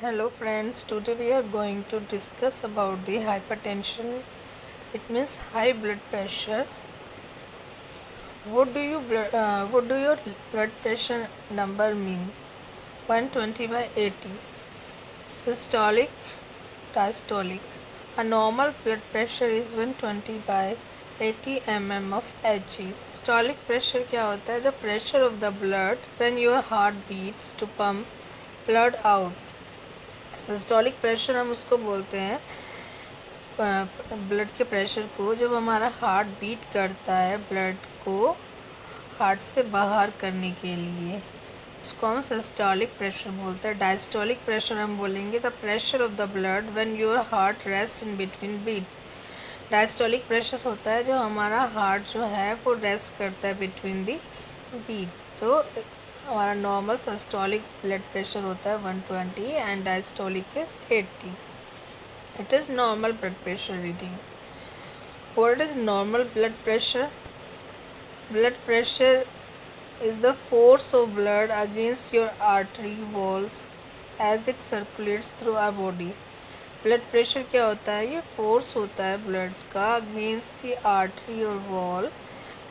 Hello friends, today we are going to discuss about the hypertension. It means high blood pressure. What do your blood pressure number means? 120/80. Systolic, diastolic. A normal blood pressure is 120/80 mm of Hg. Systolic pressure क्या होता है? The pressure of the blood when your heart beats to pump blood out. Systolic pressure हम उसको बोलते हैं blood के pressure को जब हमारा हार्ट बीट करता है ब्लड को हार्ट से बाहर करने के लिए, उसको हम सिस्टोलिक प्रेशर बोलते हैं। डायस्टोलिक प्रेशर हम बोलेंगे the pressure of the blood when your heart rest in between beats. Diastolic pressure होता है जो हमारा हार्ट जो है वो रेस्ट करता है बिटवीन दी बीट्स। तो हमारा नॉर्मल सिस्टोलिक ब्लड प्रेशर होता है 120 and diastolic is 80। It is normal blood pressure reading. What is normal blood pressure? Blood pressure is the force of blood against your artery walls as it circulates through our body. Blood pressure क्या होता है? ये force होता है blood का against the artery और wall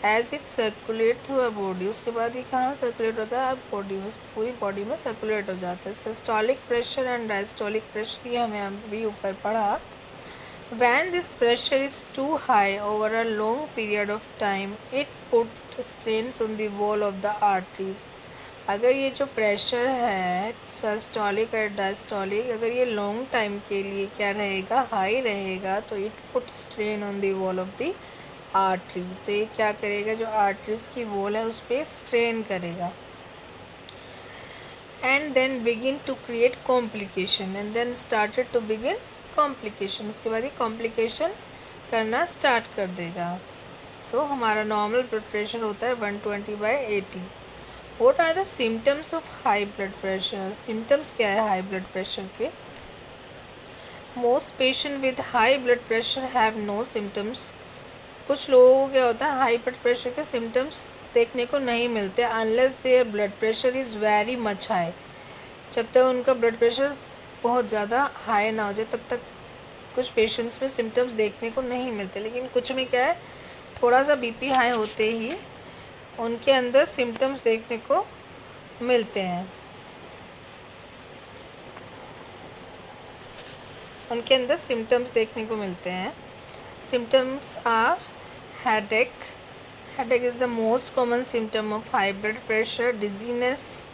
as it circulate through a body. उसके बाद ये कहाँ सर्कुलेट होता है? बॉडी में, पूरी बॉडी में सर्कुलेट हो जाता है। Systolic pressure and diastolic pressure ये हमें अभी ऊपर पढ़ा। When this pressure is too high over a long period of time, it puts strains on the wall of the arteries. अगर ये जो प्रेशर है सिस्टोलिक और डायस्टोलिक अगर ये लॉन्ग टाइम के लिए क्या रहेगा? हाई रहेगा, तो it put strain on the wall of the artery. तो ये क्या करेगा? जो आर्टरीज की वॉल है उस पर स्ट्रेन करेगा and then begin to create complication and then started to begin complication. उसके बाद ये कॉम्प्लिकेशन करना स्टार्ट कर देगा। तो हमारा नॉर्मल ब्लड प्रेशर होता है 120/80। What are the symptoms of high blood pressure? Symptoms क्या है हाई ब्लड प्रेशर के? Most patient with high blood pressure have no symptoms. कुछ लोगों को क्या होता है? हाई ब्लड प्रेशर के सिम्टम्स देखने को नहीं मिलते unless their blood pressure is very much high. जब तक उनका ब्लड प्रेशर बहुत ज़्यादा हाई ना हो जाए तब तक कुछ पेशेंट्स में सिम्टम्स देखने को नहीं मिलते। लेकिन कुछ में क्या है, थोड़ा सा बीपी हाई होते ही उनके अंदर सिम्टम्स देखने को मिलते हैं। उनके अंदर सिम्टम्स देखने को मिलते हैं। Symptoms are headache. Headache is the most common symptom of high blood pressure. Dizziness,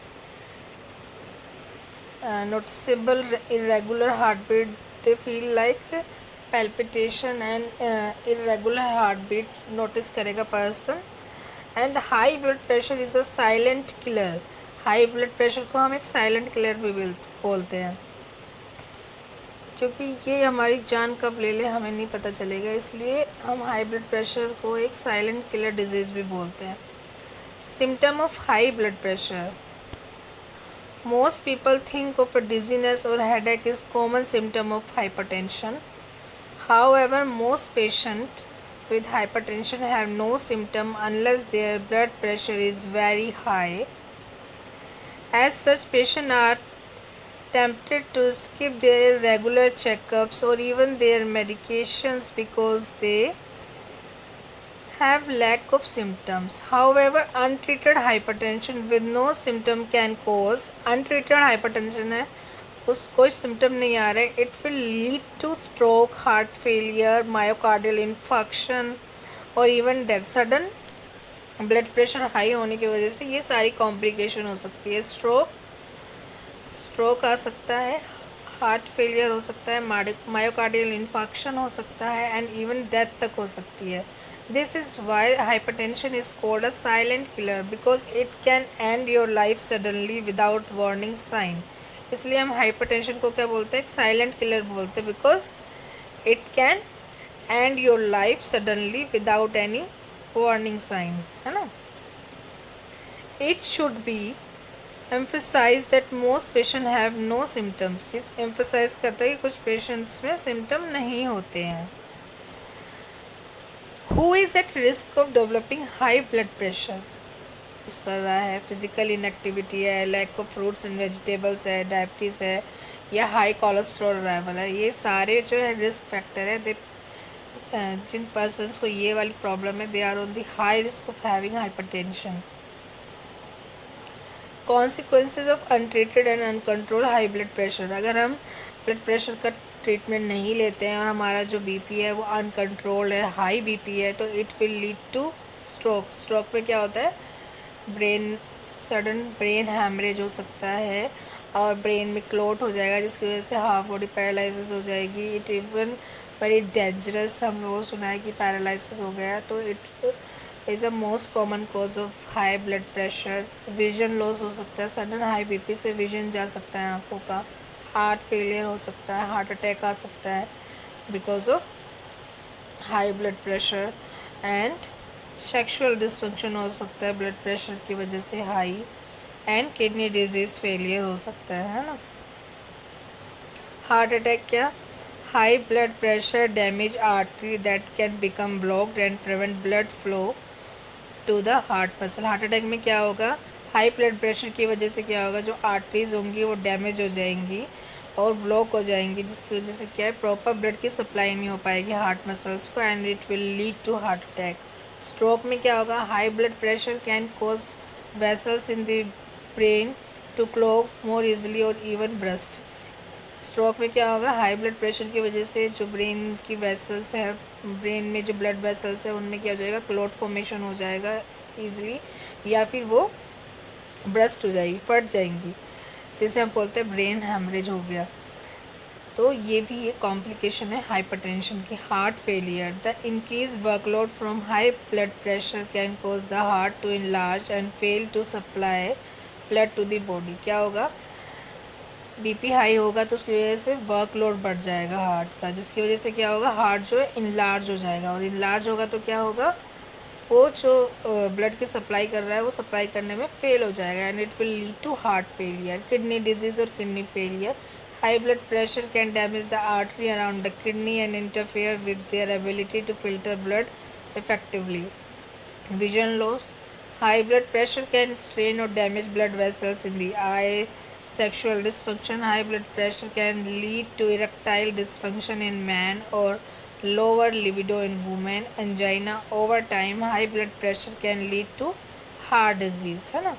noticeable irregular heartbeat, they feel like palpitation and irregular heartbeat notice करेगा person। and high blood pressure is a silent killer। high blood pressure को हम एक silent killer भी बोलते हैं क्योंकि ये हमारी जान कब ले ले हमें नहीं पता चलेगा, इसलिए हम हाई ब्लड प्रेशर को एक साइलेंट किलर डिजीज़ भी बोलते हैं। Symptom of high blood pressure. Most people think of a dizziness or headache is common symptom of hypertension. However, most patients with hypertension have no symptom unless their blood pressure is very high. As such, patients are tempted to skip their regular checkups or even their medications because they have lack of symptoms. However, untreated hypertension with no symptom can cause untreated hypertension है उस कोई symptom नहीं आ रहा है, it will lead to stroke, heart failure, myocardial infarction और even death। Sudden blood pressure high होने की वजह से ये सारी कॉम्प्लिकेशन हो सकती है। स्ट्रोक आ सकता है, हार्ट फेलियर हो सकता है, मायोकार्डियल इन्फेक्शन हो सकता है एंड इवन डेथ तक हो सकती है। This is why hypertension is called a silent killer because it can end your life suddenly without warning sign। इसलिए हम हाइपरटेंशन को क्या बोलते हैं? एक साइलेंट किलर बोलते हैं because it can end your life suddenly without any warning sign, है ना। It should be emphasise that most patient have no symptoms. इस एम्फेसाइज करता है कि कुछ पेशेंट्स में सिम्टम नहीं होते हैं। Who is at risk of developing high blood pressure? Use कर रहा है, फिज़िकल इनएक्टिविटी है, lack of fruits and vegetables है, डायबिटीज़ है, या हाई कोलेस्ट्रॉल लेवल है, ये सारे जो है रिस्क फैक्टर है। दे जिन पर्सन्स को ये वाली प्रॉब्लम है, they are on the high risk of having hypertension. Consequences of untreated and uncontrol high blood pressure, अगर हम ब्लड प्रेशर का ट्रीटमेंट नहीं लेते हैं और हमारा जो बीपी है वो अनकंट्रोल्ड है, हाई बीपी है, तो it will lead two stroke. Stroke में क्या होता है, सडन ब्रेन हैमरेज हो सकता है और ब्रेन में क्लोट हो जाएगा, जिसकी वजह से हाफ बॉडी पैरालिसिस हो जाएगी। इट इवन वेरी डेंजरस, हम लोगों सुना है कि पैरालिसिस हो गया, तो it is a most common cause of high blood pressure. Vision loss हो सकता है, सडन हाई बीपी से विजन जा सकता है आँखों का, हार्ट फेलियर हो सकता है, हार्ट अटैक आ सकता है because of high blood pressure, and sexual dysfunction हो सकता है ब्लड प्रेशर की वजह से high, and kidney disease failure हो सकता है ना। हार्ट अटैक क्या, high blood pressure damage artery that can become blocked and prevent blood flow to the heart muscle. Heart attack में क्या होगा, हाई ब्लड प्रेशर की वजह से क्या होगा, जो आर्टरीज होंगी वो डैमेज हो जाएंगी और ब्लॉक हो जाएंगी, जिसकी वजह से क्या है, प्रॉपर ब्लड की सप्लाई नहीं हो पाएगी हार्ट मसल्स को, and it will lead to heart attack. Stroke में क्या होगा, high blood pressure can cause vessels in the brain to clog more easily और इवन ब्रस्ट। स्ट्रोक में क्या होगा, हाई ब्लड प्रेशर की वजह से जो ब्रेन की वेसल्स है, ब्रेन में जो ब्लड वेसल्स है उनमें क्या हो जाएगा, क्लॉट फॉर्मेशन हो जाएगा ईजिली, या फिर वो ब्रस्ट हो जाएगी, फट जाएंगी, जिसे हम बोलते हैं ब्रेन हैमरेज हो गया। तो ये भी एक कॉम्प्लिकेशन है हाइपरटेंशन की। Heart failure, the increase workload from high blood pressure can cause the heart to enlarge and fail to supply blood to the body. क्या होगा, बीपी हाई होगा तो उसकी वजह से वर्कलोड बढ़ जाएगा हार्ट का, जिसकी वजह से क्या होगा, हार्ट जो है इनलार्ज हो जाएगा, और इनलार्ज होगा तो क्या होगा, वो जो ब्लड की सप्लाई कर रहा है वो सप्लाई करने में फेल हो जाएगा, and it will lead to heart failure. Kidney disease और kidney failure, high blood pressure can damage the artery around the kidney and interfere with their ability to filter blood effectively. Vision loss, high blood pressure can strain or damage blood vessels in the eye. Sexual dysfunction, high blood pressure can lead to erectile dysfunction in man or lower libido in women. Angina, over time high blood pressure can lead to heart disease, है ना।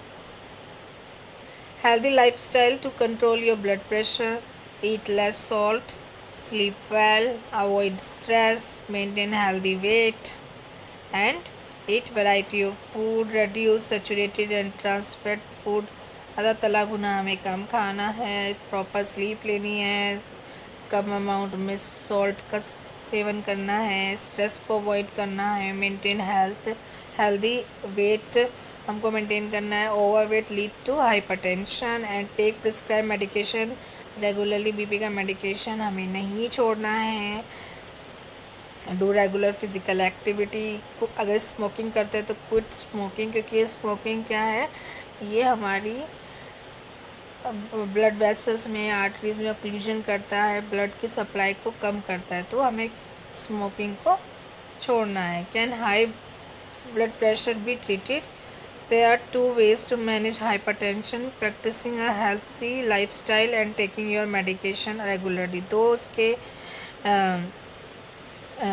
Healthy lifestyle to control your blood pressure: eat less salt, sleep well, avoid stress, maintain healthy weight, and eat variety of food, reduce saturated and trans fat food, ज़्यादा तला भुना हमें कम खाना है, proper sleep लेनी है, कम अमाउंट में सॉल्ट का सेवन करना है, स्ट्रेस को अवॉइड करना है, मेंटेन हेल्दी वेट हमको मेंटेन करना है। Over weight lead to hypertension, and take prescribe medication regularly. BP का मेडिकेशन हमें नहीं छोड़ना है। Do regular physical activity. अगर स्मोकिंग करते हैं तो क्विट स्मोकिंग, क्योंकि स्मोकिंग क्या है, ये हमारी ब्लड वेसल्स में, आर्टरीज में ऑक्लूजन करता है, ब्लड की सप्लाई को कम करता है, तो हमें स्मोकिंग को छोड़ना है। Can high blood pressure be treated? There are 2 ways to manage hypertension: practising a healthy lifestyle and taking your medication regularly. दो उसके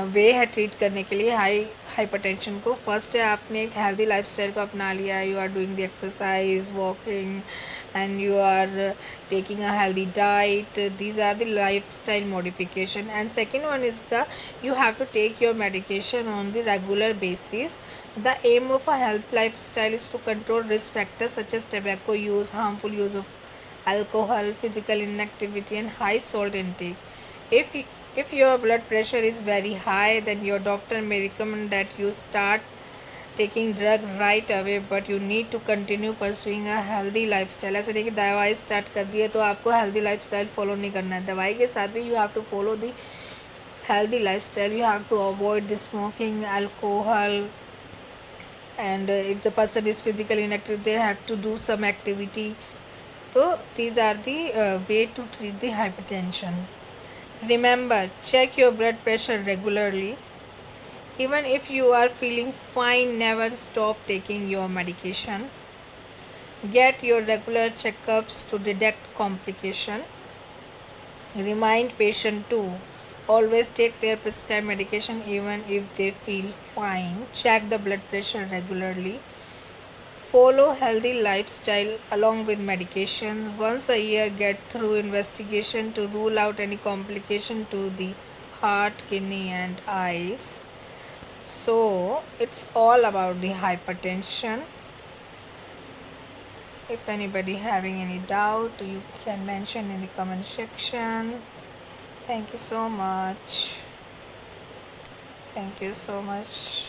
वे है ट्रीट करने के लिए हाइपरटेंशन को। फर्स्ट है, आपने एक हेल्दी लाइफस्टाइल को अपना लिया, you are doing the exercise, walking, and you are taking a healthy diet. These are the lifestyle modification. And second one is you have to take your medication on the regular basis. The aim of a healthy lifestyle is to control risk factors such as tobacco use, harmful use of alcohol, physical inactivity, and high salt intake. If your blood pressure is very high, then your doctor may recommend that you start taking drug right away, but you need to continue pursuing a healthy lifestyle. ऐसे नहीं कि दवाई start कर दी है तो आपको healthy lifestyle follow नहीं करना है, दवाई के साथ भी you have to follow the healthy lifestyle. You have to avoid the smoking, alcohol, and if the person is physically inactive, they have to do some activity. So these are the way to treat the hypertension. Remember, check your blood pressure regularly. Even if you are feeling fine, never stop taking your medication. Get your regular checkups to detect complication. Remind patient to always take their prescribed medication even if they feel fine. Check the blood pressure regularly. Follow healthy lifestyle along with medication. Once a year get through investigation to rule out any complication to the heart, kidney and eyes. So it's all about the hypertension. If anybody having any doubt, you can mention in the comment section. Thank you so much. Thank you so much.